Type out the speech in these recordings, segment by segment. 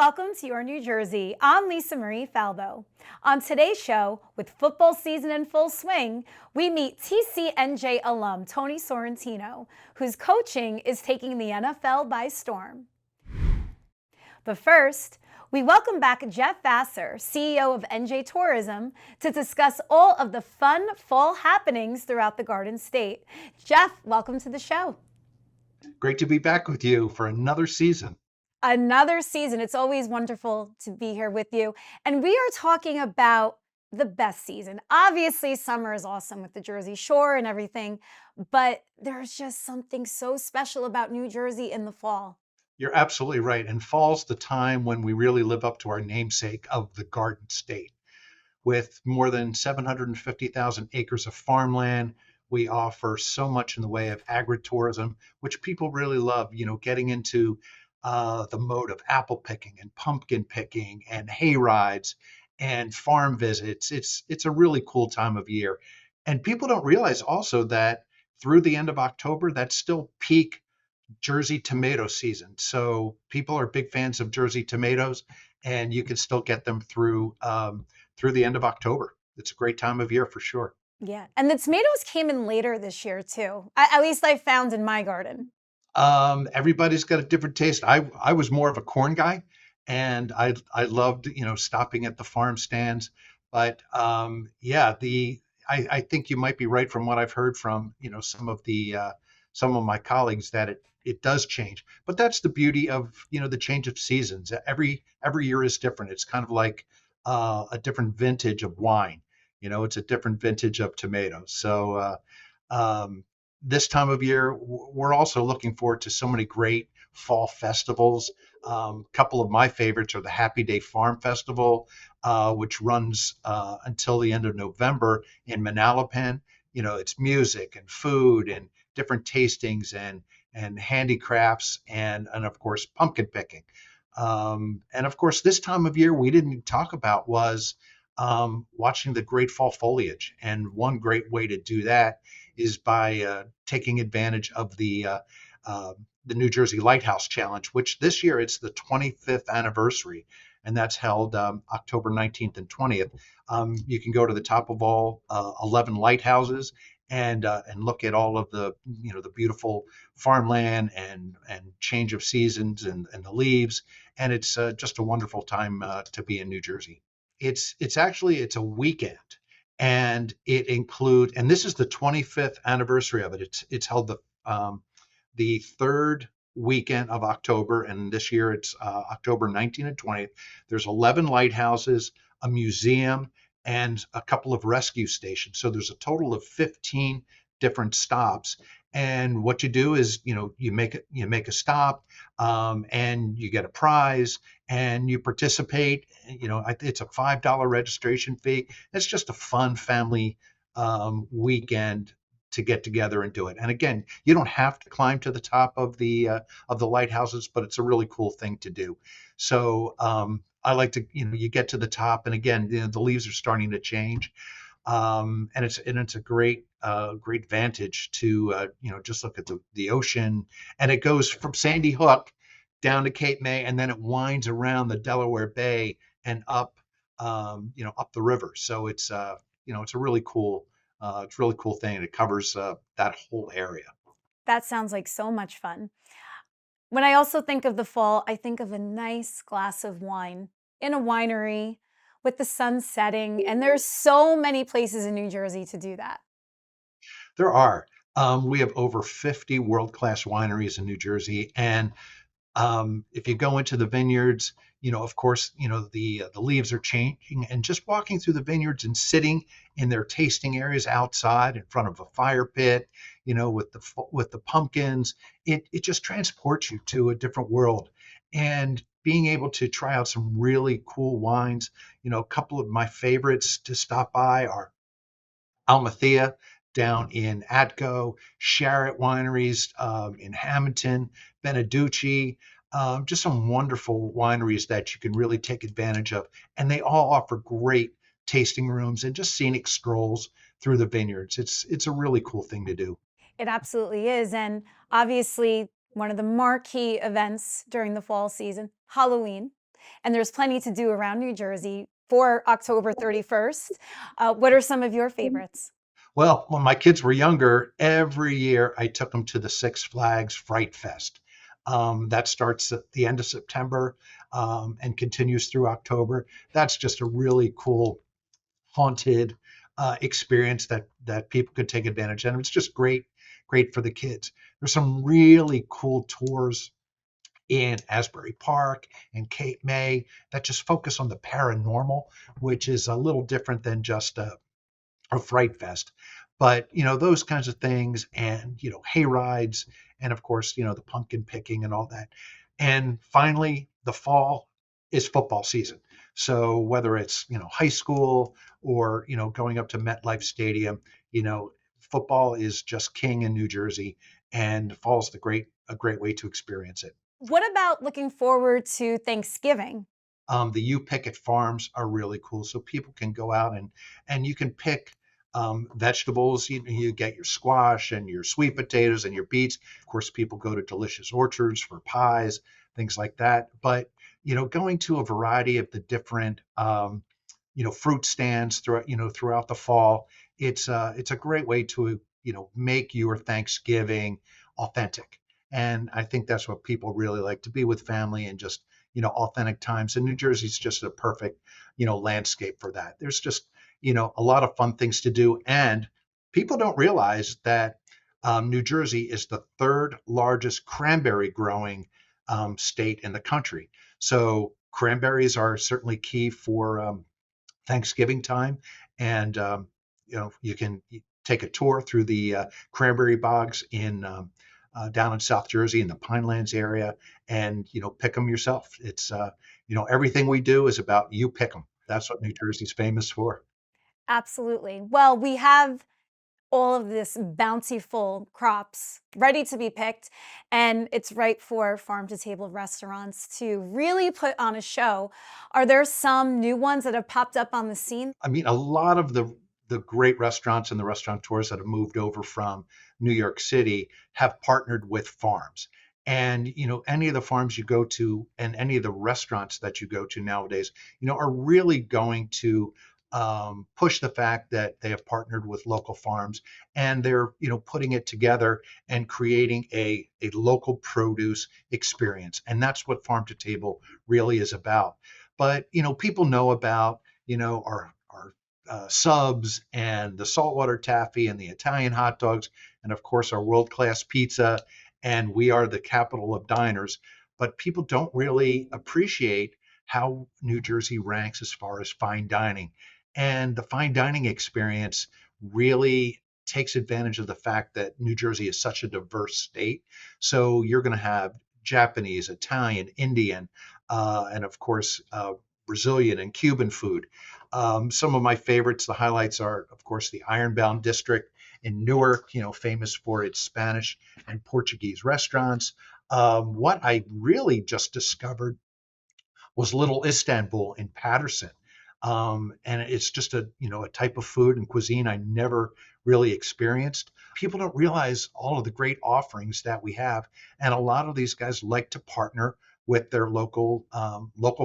welcome to Your New Jersey. I'm Lisa Marie Falbo. On today's show, with football season in full swing, we meet TCNJ alum Tony Sorrentino, whose coaching is taking the NFL by storm. But first, we welcome back Jeff Vasser, CEO of ONNJ Tourism, to discuss all of the fun fall happenings throughout the Garden State. Jeff, welcome to the show. Great to be back with you for another season. Another season. It's always wonderful to be here with you. And we are talking about the best season. Obviously, summer is awesome with the Jersey Shore and everything, but there's just something so special about New Jersey in the fall. You're absolutely right. And fall's the time when we really live up to our namesake of the Garden State. With more than 750,000 acres of farmland, we offer so much in the way of agritourism, which people really love, getting into the mode of apple picking and pumpkin picking and hay rides and farm visits. It's a really cool time of year. And people don't realize also that through the end of October, that's still peak Jersey tomato season. So people are big fans of Jersey tomatoes, and you can still get them through the end of October. It's a great time of year for sure. Yeah. And the tomatoes came in later this year, too. At least I found in my garden. Everybody's got a different taste. I was more of a corn guy, and I loved stopping at the farm stands. But yeah, I think you might be right from what I've heard from some of my colleagues that it does change. But that's the beauty of the change of seasons. Every year is different. It's kind of like a different vintage of wine. It's a different vintage of tomatoes. So this time of year, we're also looking forward to so many great fall festivals. A couple of my favorites are the Happy Day Farm Festival, which runs until the end of November in Manalapan. It's music and food and different tastings and handicrafts and of course pumpkin picking. And of course, this time of year we didn't talk about was watching the great fall foliage. And one great way to do that is by taking advantage of the New Jersey Lighthouse Challenge, which this year it's the 25th anniversary, and that's held October 19th and 20th. You can go to the top of all 11 lighthouses and look at all of the the beautiful farmland and change of seasons and the leaves, and it's just a wonderful time to be in New Jersey. It's a weekend, and it includes, and this is the 25th anniversary of it. It's held the third weekend of October, and this year it's October 19th and 20th. There's 11 lighthouses, a museum, and a couple of rescue stations. So there's a total of 15 different stops. And what you do is, you make a stop, and you get a prize, and you participate. It's a $5 registration fee. It's just a fun family weekend to get together and do it. And again, you don't have to climb to the top of the lighthouses, but it's a really cool thing to do. So I like to, you get to the top, and again, the leaves are starting to change. And it's a great vantage to just look at the ocean, and it goes from Sandy Hook down to Cape May, and then it winds around the Delaware Bay and up up the river. So it's it's a really cool thing, and it covers that whole area. That sounds like so much fun. When I also think of the fall, I think of a nice glass of wine in a winery with the sun setting, and there's so many places in New Jersey to do that. There are. We have over 50 world-class wineries in New Jersey, and if you go into the vineyards, of course, the leaves are changing, and just walking through the vineyards and sitting in their tasting areas outside in front of a fire pit, with the pumpkins, it just transports you to a different world. And being able to try out some really cool wines, a couple of my favorites to stop by are Almathea down in Atco, Sharratt Wineries in Hamilton, Beneducci, just some wonderful wineries that you can really take advantage of. And they all offer great tasting rooms and just scenic strolls through the vineyards. It's a really cool thing to do. It absolutely is. And obviously, one of the marquee events during the fall season, Halloween. and there's plenty to do around New Jersey for October 31st. What are some of your favorites? Well, when my kids were younger, every year I took them to the Six Flags Fright Fest. That starts at the end of September and continues through October. That's just a really cool haunted experience that people could take advantage of. And it's just great for the kids. There's some really cool tours in Asbury Park and Cape May that just focus on the paranormal, which is a little different than just a fright fest. But those kinds of things, and hay rides, and of course the pumpkin picking and all that. And finally, the fall is football season. So whether it's high school or going up to MetLife Stadium, football is just king in New Jersey, and fall's a great way to experience it. What about looking forward to Thanksgiving? The you pick farms are really cool, so people can go out and you can pick vegetables. You get your squash and your sweet potatoes and your beets. Of course, people go to delicious orchards for pies, things like that. But going to a variety of the different fruit stands throughout the fall, it's a great way to make your Thanksgiving authentic. And I think that's what people really like, to be with family and just authentic times. And New Jersey's just a perfect landscape for that. There's just a lot of fun things to do, and people don't realize that New Jersey is the third largest cranberry growing state in the country. So cranberries are certainly key for Thanksgiving time, and you can take a tour through the cranberry bogs in down in South Jersey in the Pinelands area, and pick them yourself. It's everything we do is about you pick them. That's what New Jersey's famous for. Absolutely. Well, we have all of this bountiful crops ready to be picked, and it's right for farm to table restaurants to really put on a show. Are there some new ones that have popped up on the scene? I mean, a lot of the great restaurants and the restaurateurs that have moved over from New York City have partnered with farms. And any of the farms you go to and any of the restaurants that you go to nowadays, are really going to push the fact that they have partnered with local farms, and they're putting it together and creating a local produce experience. And that's what farm to table really is about. But people know about our subs and the saltwater taffy and the Italian hot dogs, and of course our world class pizza. And we are the capital of diners. But people don't really appreciate how New Jersey ranks as far as fine dining. And the fine dining experience really takes advantage of the fact that New Jersey is such a diverse state. So you're going to have Japanese, Italian, Indian, and of course, Brazilian and Cuban food. Some of my favorites, the highlights are, of course, the Ironbound District in Newark, famous for its Spanish and Portuguese restaurants. What I really just discovered was Little Istanbul in Patterson. And it's just a type of food and cuisine I never really experienced. People don't realize all of the great offerings that we have, and a lot of these guys like to partner with their local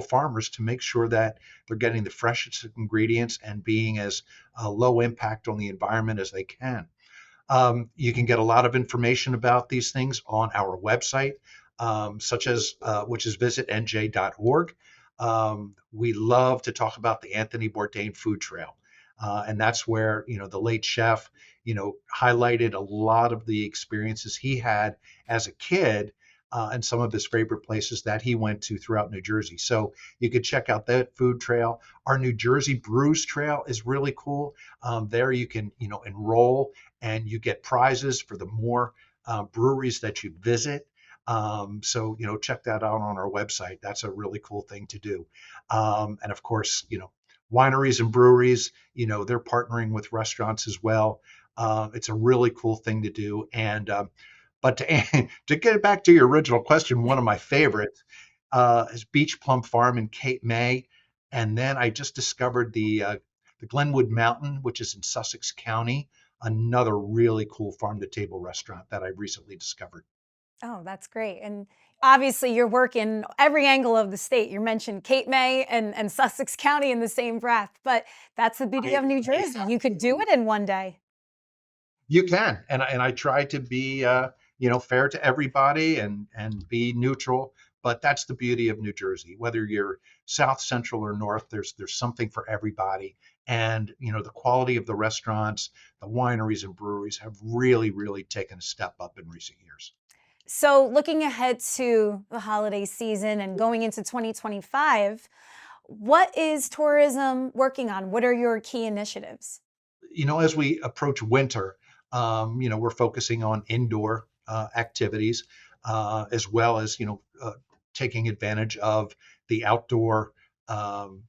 farmers to make sure that they're getting the freshest ingredients and being as low impact on the environment as they can. You can get a lot of information about these things on our website, such as which is visitnj.org. We love to talk about the Anthony Bourdain Food Trail, and that's where the late chef highlighted a lot of the experiences he had as a kid. And some of his favorite places that he went to throughout New Jersey. So you could check out that food trail. Our New Jersey Brews Trail is really cool. There you can enroll, and you get prizes for the more breweries that you visit. So check that out on our website. That's a really cool thing to do. And of course, wineries and breweries, they're partnering with restaurants as well. It's a really cool thing to do. And but to get back to your original question, one of my favorites is Beach Plum Farm in Cape May. And then I just discovered the Glenwood Mountain, which is in Sussex County, another really cool farm to table restaurant that I recently discovered. Oh, that's great. And obviously you're working every angle of the state. You mentioned Cape May and Sussex County in the same breath, but that's the beauty of New Jersey. You could do it in one day. You can, and I try to be fair to everybody and be neutral. But that's the beauty of New Jersey. Whether you're south, central, or north, there's something for everybody. And the quality of the restaurants, the wineries and breweries have really taken a step up in recent years. So, looking ahead to the holiday season and going into 2025, what is tourism working on? What are your key initiatives? As we approach winter, we're focusing on indoor activities as well as, taking advantage of the outdoor um,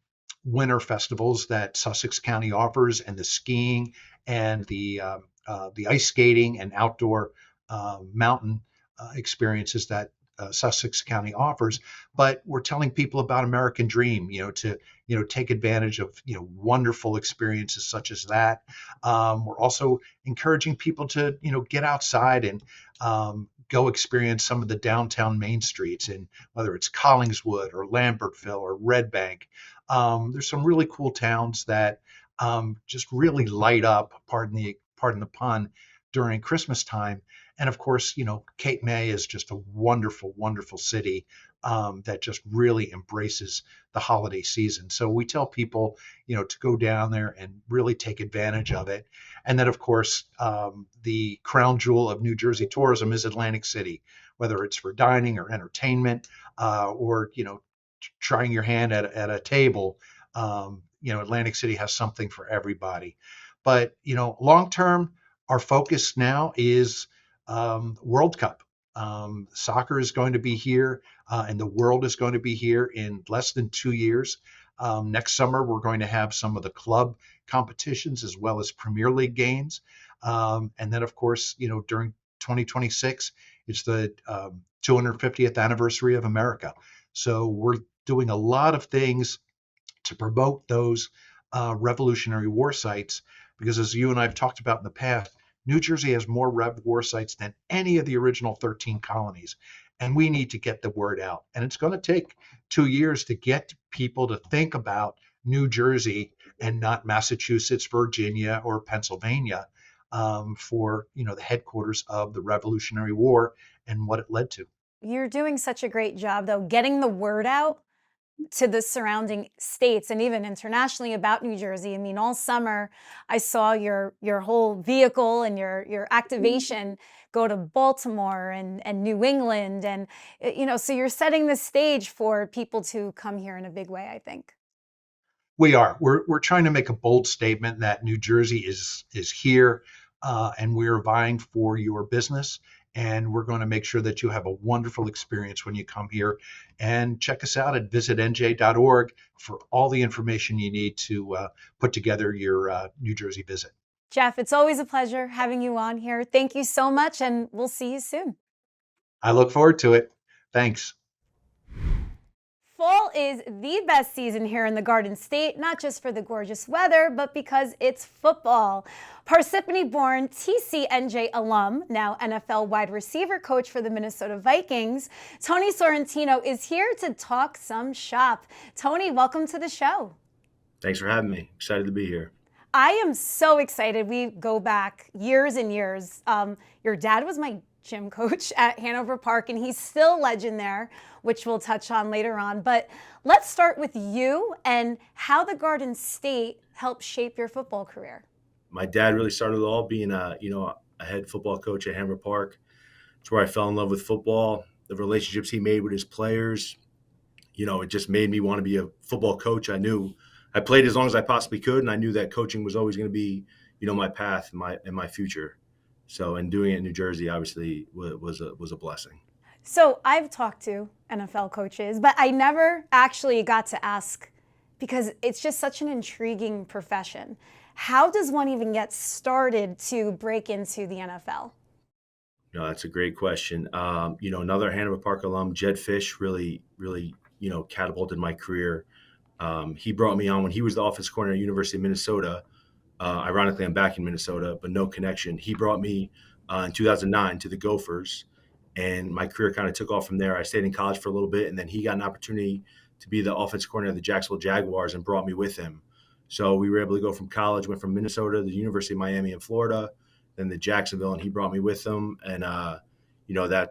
winter festivals that Sussex County offers, and the skiing and the ice skating and outdoor mountain experiences that Sussex County offers. But we're telling people about American Dream, to take advantage of wonderful experiences such as that. We're also encouraging people to get outside and go experience some of the downtown main streets, and whether it's Collingswood or Lambertville or Red Bank. There's some really cool towns that just really light up, pardon the pun, during Christmas time. And of course, Cape May is just a wonderful city that just really embraces the holiday season. So we tell people, to go down there and really take advantage of it. And then, of course, the crown jewel of New Jersey tourism is Atlantic City, whether it's for dining or entertainment, or trying your hand at a table. Atlantic City has something for everybody. But long term, our focus now is World Cup. Soccer is going to be here, and the world is going to be here in less than 2 years. Next summer, we're going to have some of the club competitions as well as Premier League games. And then, of course, during 2026, it's the 250th anniversary of America. So we're doing a lot of things to promote those Revolutionary War sites, because as you and I have talked about in the past, New Jersey has more Rev War sites than any of the original 13 colonies. And we need to get the word out. And it's going to take 2 years to get people to think about New Jersey and not Massachusetts, Virginia, or Pennsylvania, for the headquarters of the Revolutionary War and what it led to. You're doing such a great job, though, getting the word out to the surrounding states and even internationally about New Jersey. I mean, all summer I saw your whole vehicle and your activation go to Baltimore and New England, and so you're setting the stage for people to come here in a big way, I think. We are. We're trying to make a bold statement that New Jersey is here, and we're vying for your business. And we're going to make sure that you have a wonderful experience when you come here. And check us out at visitnj.org for all the information you need to put together your New Jersey visit. Jeff, it's always a pleasure having you on here. Thank you so much, and we'll see you soon. I look forward to it. Thanks. Fall is the best season here in the Garden State, not just for the gorgeous weather, but because it's football. Parsippany-born TCNJ alum, now NFL wide receiver coach for the Minnesota Vikings, Tony Sorrentino is here to talk some shop. Tony, welcome to the show. Thanks for having me. Excited to be here. I am so excited. We go back years and years. Your dad was my gym coach at Hanover Park, and he's still a legend there, which we'll touch on later on. But let's start with you and how the Garden State helped shape your football career. My dad really started it all being a head football coach at Hanover Park. It's where I fell in love with football. The relationships he made with his players, it just made me want to be a football coach. I knew I played as long as I possibly could, and I knew that coaching was always going to be, my path and my future. So, and doing it in New Jersey obviously was a blessing. So I've talked to NFL coaches, but I never actually got to ask, because it's just such an intriguing profession. How does one even get started to break into the NFL? That's a great question. Another Hanover Park alum, Jed Fish, really, catapulted my career. He brought me on when he was the office coordinator at University of Minnesota. Ironically, I'm back in Minnesota, but no connection. He brought me in 2009 to the Gophers, and my career kind of took off from there. I stayed in college for a little bit, and then he got an opportunity to be the offensive coordinator of the Jacksonville Jaguars and brought me with him. So we were able to go from college, went from Minnesota to the University of Miami in Florida, then to Jacksonville, and he brought me with him. And,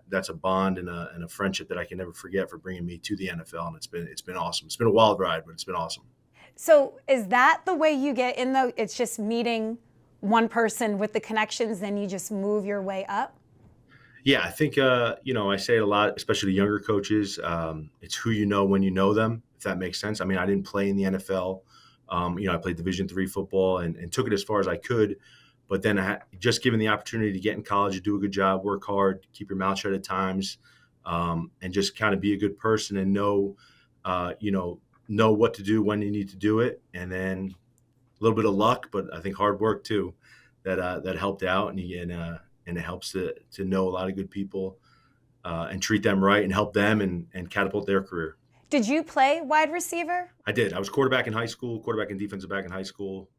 that's a bond and a friendship that I can never forget for bringing me to the NFL. And it's been awesome. It's been a wild ride, but it's been awesome. So is that the way you get in, though? It's just meeting one person with the connections, then you just move your way up? Yeah, I think, I say it a lot, especially to younger coaches. It's who you know when you know them, if that makes sense. I mean, I didn't play in the NFL. I played Division III football and took it as far as I could. But then just given the opportunity to get in college, to do a good job, work hard, keep your mouth shut at times, and just kind of be a good person and know what to do when you need to do it. And then a little bit of luck, but I think hard work too, that helped out. And it helps to know a lot of good people and treat them right and help them and catapult their career. Did you play wide receiver? I did. I was quarterback in high school, quarterback and defensive back in high school,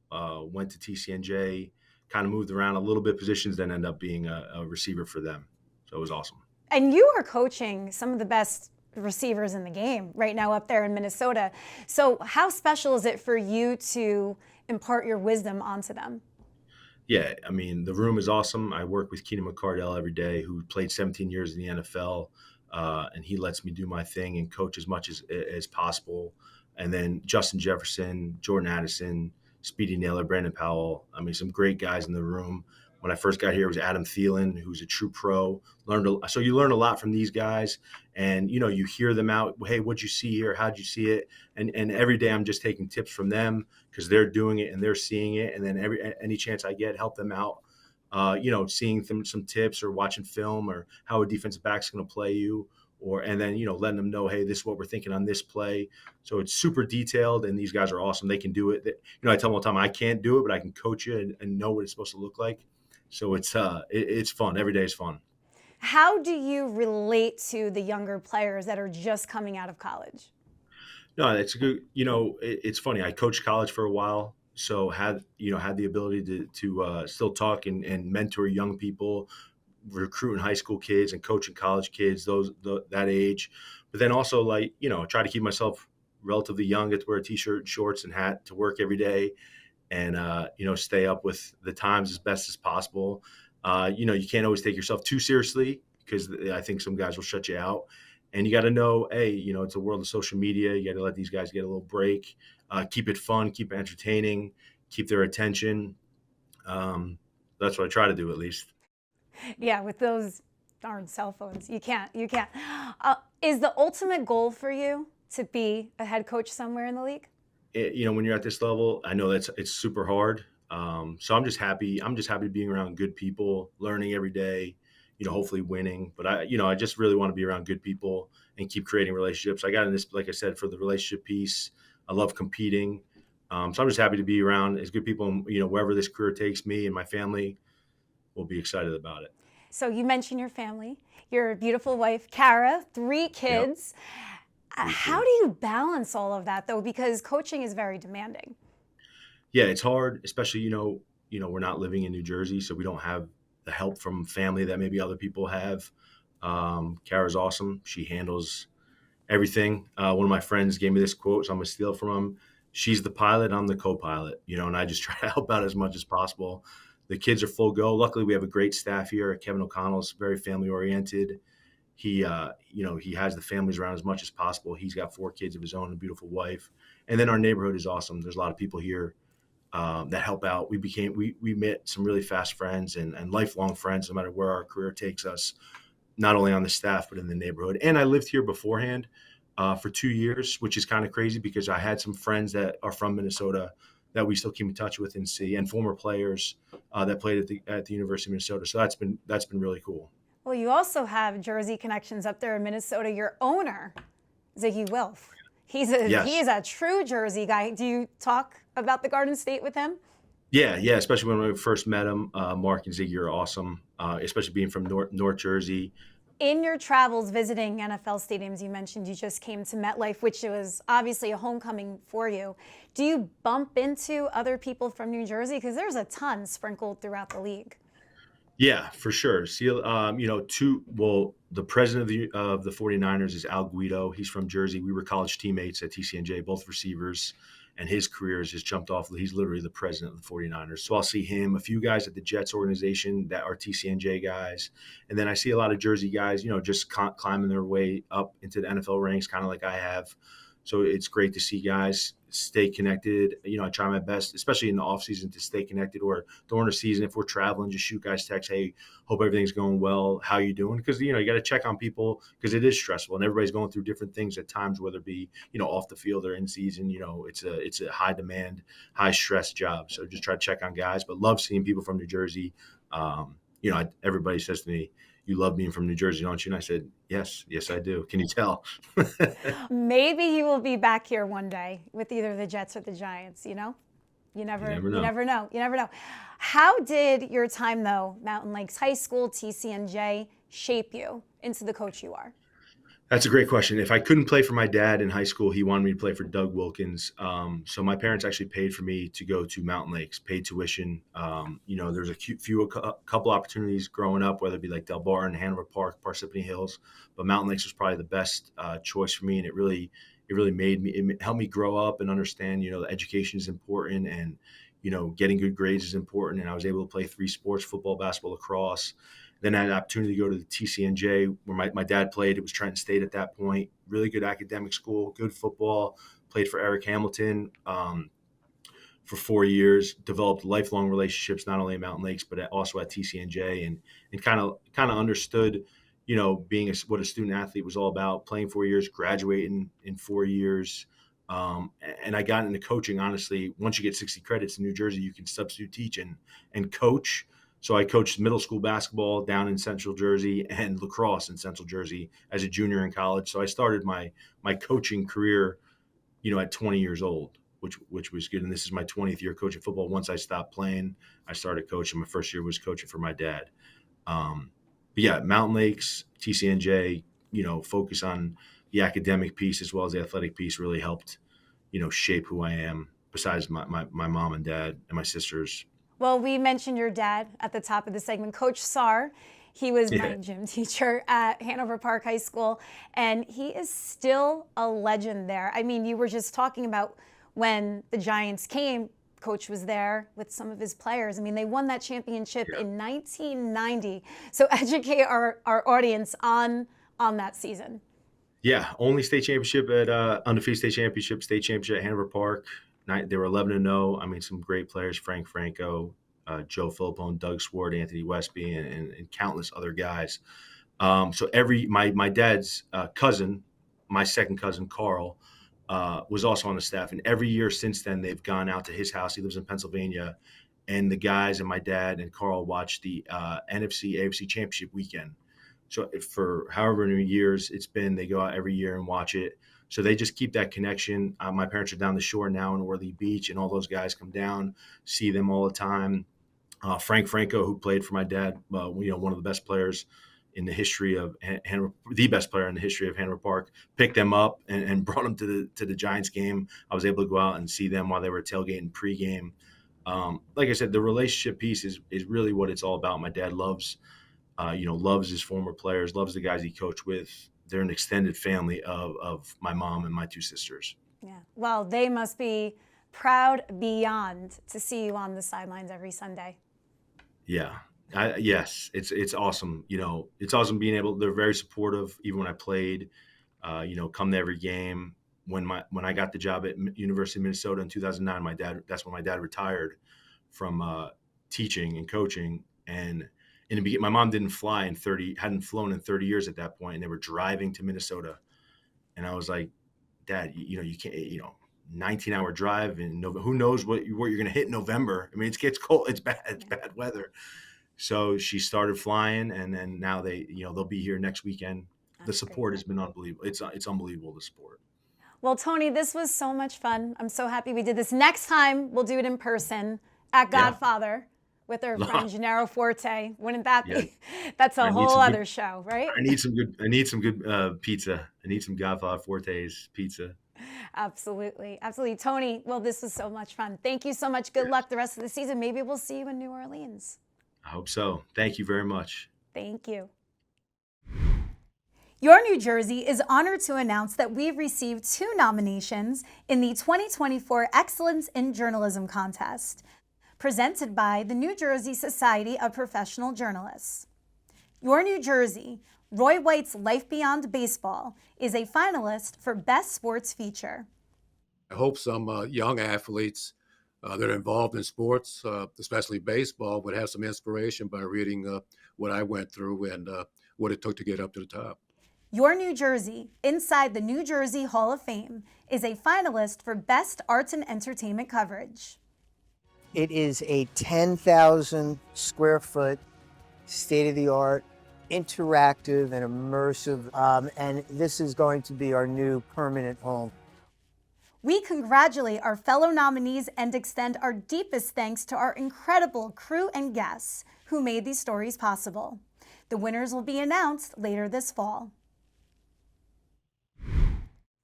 went to TCNJ, kind of moved around a little bit positions, then ended up being a receiver for them. So it was awesome. And you are coaching some of the best receivers in the game right now up there in Minnesota. So how special is it for you to impart your wisdom onto them? Yeah, I mean, the room is awesome. I work with Keenan McCardell every day, who played 17 years in the NFL, and he lets me do my thing and coach as much as possible. And then Justin Jefferson, Jordan Addison, Speedy Naylor, Brandon Powell. I mean, some great guys in the room. When I first got here, it was Adam Thielen, who's a true pro. So you learn a lot from these guys, and you hear them out. Hey, what'd you see here? How'd you see it? And every day I'm just taking tips from them because they're doing it and they're seeing it. And then any chance I get, help them out. Seeing them some tips or watching film or how a defensive back's going to play you, and then letting them know, hey, this is what we're thinking on this play. So it's super detailed, and these guys are awesome. They can do it. I tell them all the time, I can't do it, but I can coach you and know what it's supposed to look like. So it's fun. Every day is fun. How do you relate to the younger players that are just coming out of college? No, it's good. It's funny. I coached college for a while, so had the ability to still talk and mentor young people, recruiting high school kids and coaching college kids, that age. But then also try to keep myself relatively young, get to wear a t-shirt and shorts and hat to work every day. And, stay up with the times as best as possible. You can't always take yourself too seriously because I think some guys will shut you out. And you got to know, hey, it's a world of social media. You got to let these guys get a little break, keep it fun, keep it entertaining, keep their attention. That's what I try to do, at least. Yeah, with those darn cell phones, you can't. Is the ultimate goal for you to be a head coach somewhere in the league? When you're at this level, I know it's super hard. So I'm just happy. I'm just happy being around good people, learning every day, hopefully winning. But I just really want to be around good people and keep creating relationships. I got in this, like I said, for the relationship piece. I love competing. So I'm just happy to be around as good people. And, wherever this career takes me and my family, we'll be excited about it. So you mentioned your family, your beautiful wife, Kara, 3 kids. Yep. How do you balance all of that, though? Because coaching is very demanding. Yeah, it's hard, especially, we're not living in New Jersey, so we don't have the help from family that maybe other people have. Kara's awesome. She handles everything. One of my friends gave me this quote, so I'm going to steal from him. She's the pilot, I'm the co-pilot, and I just try to help out as much as possible. The kids are full go. Luckily, we have a great staff here. Kevin O'Connell's very family-oriented. He has the families around as much as possible. He's got 4 kids of his own and a beautiful wife. And then our neighborhood is awesome. There's a lot of people here that help out. We met some really fast friends and lifelong friends, no matter where our career takes us, not only on the staff, but in the neighborhood. And I lived here beforehand for 2 years, which is kind of crazy because I had some friends that are from Minnesota that we still keep in touch with and see, and former players that played at the University of Minnesota. So that's been really cool. Well, you also have Jersey connections up there in Minnesota. Your owner, Ziggy Wilf, he is a true Jersey guy. Do you talk about the Garden State with him? Yeah, especially when we first met him. Mark and Ziggy are awesome, especially being from North Jersey. In your travels visiting NFL stadiums, you mentioned you just came to MetLife, which was obviously a homecoming for you. Do you bump into other people from New Jersey? Because there's a ton sprinkled throughout the league. Yeah, for sure. See, the president of the 49ers is Al Guido. He's from Jersey. We were college teammates at TCNJ, both receivers, and his career has just jumped off. He's literally the president of the 49ers. So I'll see him, a few guys at the Jets organization that are TCNJ guys. And then I see a lot of Jersey guys, just climbing their way up into the NFL ranks, kind of like I have. So it's great to see guys stay connected. I try my best, especially in the off season, to stay connected, or during the season, if we're traveling, just shoot guys text, hey, hope everything's going well. How you doing? Because, you got to check on people because it is stressful and everybody's going through different things at times, whether it be, off the field or in season. It's a high demand, high stress job. So just try to check on guys, but love seeing people from New Jersey. Everybody says to me, you love being from New Jersey, don't you? And I said, yes, I do. Can you tell? Maybe he will be back here one day with either the Jets or the Giants, You never know. How did your time, though, Mountain Lakes High School, TCNJ, shape you into the coach you are? That's a great question. If I couldn't play for my dad in high school, he wanted me to play for Doug Wilkins. So my parents actually paid for me to go to Mountain Lakes, paid tuition. There's a couple opportunities growing up, whether it be like Del Barton, Hanover Park, Parsippany Hills, but Mountain Lakes was probably the best choice for me, and it really helped me grow up and understand, education is important, and getting good grades is important. And I was able to play 3 sports: football, basketball, lacrosse. Then I had an opportunity to go to the TCNJ where my dad played. It was Trenton State at that point. Really good academic school, good football. Played for Eric Hamilton for 4 years. Developed lifelong relationships, not only at Mountain Lakes, but also at TCNJ, and kind of understood, being what a student athlete was all about. Playing 4 years, graduating in 4 years. And I got into coaching, honestly. Once you get 60 credits in New Jersey, you can substitute teach and coach. So I coached middle school basketball down in Central Jersey and lacrosse in Central Jersey as a junior in college. So I started my coaching career, at 20 years old, which was good. And this is my 20th year coaching football. Once I stopped playing, I started coaching. My first year was coaching for my dad. But yeah, Mountain Lakes, TCNJ, focus on the academic piece as well as the athletic piece really helped, shape who I am, besides my mom and dad and my sisters. Well, we mentioned your dad at the top of the segment, Coach Sarr. He was my gym teacher at Hanover Park High School, and he is still a legend there. I mean, you were just talking about when the Giants came, Coach was there with some of his players. I mean, they won that championship in 1990. So educate our audience on that season. Yeah, only state championship at undefeated state championship at Hanover Park. They were 11-0. I mean, some great players: Frank Franco, Joe Philippone, Doug Swart, Anthony Westby, and countless other guys. So my dad's cousin, my second cousin Carl, was also on the staff, and every year since then they've gone out to his house. He lives in Pennsylvania, and the guys and my dad and Carl watch the NFC AFC Championship weekend. So for however many years it's been, they go out every year and watch it. So they just keep that connection. My parents are down the shore now in Worthy Beach, and all those guys come down, see them all the time. Frank Franco, who played for my dad, one of the best players in the history of Hanover, the best player in the history of Hanover Park, picked them up and brought them to the Giants game. I was able to go out and see them while they were tailgating pregame. Like I said, the relationship piece is really what it's all about. My dad loves his former players, loves the guys he coached with. They're an extended family of my mom and my 2 sisters. Yeah. Well, they must be proud beyond to see you on the sidelines every Sunday. Yeah. Yes. It's awesome. It's awesome being able, they're very supportive. Even when I played, come to every game. When I got the job at University of Minnesota in 2009, that's when my dad retired from teaching and coaching. And in the beginning, my mom hadn't flown in 30 years at that point, and they were driving to Minnesota. And I was like, Dad, you can't, 19-hour drive, and who knows what you're going to hit in November. I mean, it gets cold. It's bad weather. So she started flying, and then now they'll be here next weekend. The support has been unbelievable. It's unbelievable, the support. Well, Tony, this was so much fun. I'm so happy we did this. Next time, we'll do it in person at Godfather. With our friend Gennaro Forte. Wouldn't that be? Yeah. That's a whole other show, right? I need some good pizza. I need some Godfather Forte's pizza. Absolutely. Tony, well, this was so much fun. Thank you so much. Good luck the rest of the season. Maybe we'll see you in New Orleans. I hope so. Thank you very much. Thank you. Your New Jersey is honored to announce that we've received 2 nominations in the 2024 Excellence in Journalism Contest, presented by the New Jersey Society of Professional Journalists. Your New Jersey, Roy White's Life Beyond Baseball, is a finalist for Best Sports Feature. I hope some young athletes that are involved in sports, especially baseball, would have some inspiration by reading what I went through and what it took to get up to the top. Your New Jersey, Inside the New Jersey Hall of Fame, is a finalist for Best Arts and Entertainment Coverage. It is a 10,000 square foot, state-of-the-art, interactive and immersive, and this is going to be our new permanent home. We congratulate our fellow nominees and extend our deepest thanks to our incredible crew and guests who made these stories possible. The winners will be announced later this fall.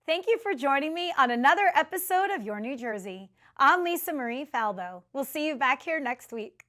Thank you for joining me on another episode of Your New Jersey. I'm Lisa Marie Falbo. We'll see you back here next week.